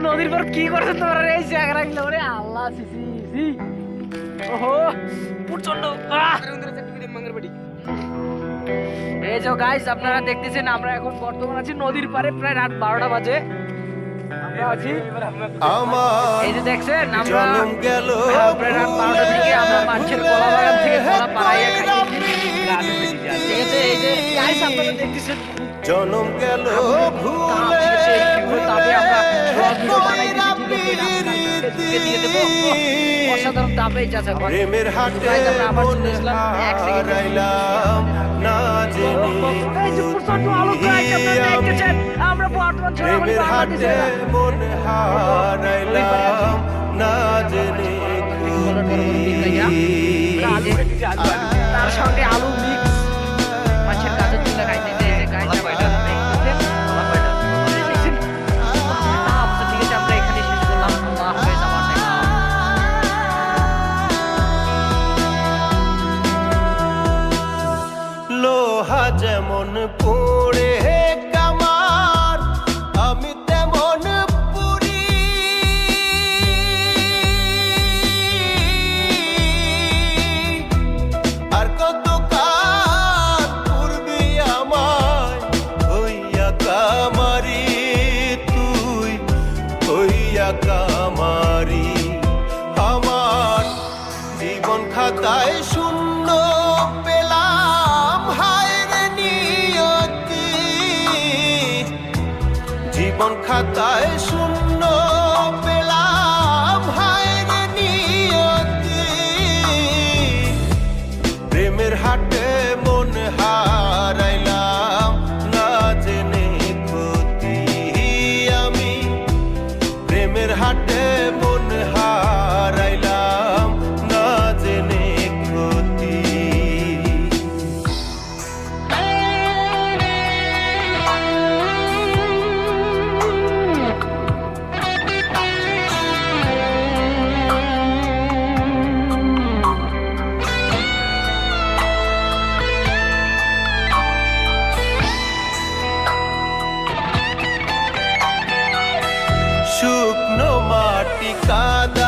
নদীর পর কি করছেন তোমরা এই জায়গা রাখলে ওরে আল্লাহ সিসি সি ওহো প্রচন্ড এই যে গাইস আপনারা দেখতেছেন আমরা এখন বর্তমান আছি নদীর পারে প্রায় রাত 12টা বাজে আমরা আছি এই যে দেখছেন আমরা প্রায় রাত 12টার দিকে আমরা মাছের কলা বাগান থেকে কলা পাড়াইয়া খাইছি ঠিক আছে এই যে গাইস আপনারা দেখতেছেন জনম গেল ভুলে তবে আমরা ভিডিও বানাই দিতে দিয়ে দেব অসাধারণ তাপে যাচ্ছে প্রেমের হাটে আমরা আবার চলে আসলাম এক সেকেন্ড না জেনে এই যে প্রচন্ড আলো গাইস আপনারা দেখতেছেন আমরা বর্তমান প্রেমের হাটে মন হারাইলাম না জেনে তার সঙ্গে আলু মিক্স মাছের কাঁচা চুলা খাইতে যে গাইস ঠিক আছে আমরা এখানে শেষ করলাম আল্লাহ হাফেজ আমার লোহা যেমন পড়ে কামার আমি তেমন পুরি আর কত কাল পূর্বে আমায় হইয়া কামারি তুই হইয়া কামারি আমার জীবন খাতায় শূন্য পেলাম হায় রে নিয়তি জীবন খাতায় শূন্য পেলাম হায় রে নিয়তি প্রেমের হাটে মন হারাইলাম না জেনে ক্ষতি আমি প্রেমের হাটে মন হারাইলাম না জেনে ক্ষতি শুকনো মাটি কাদা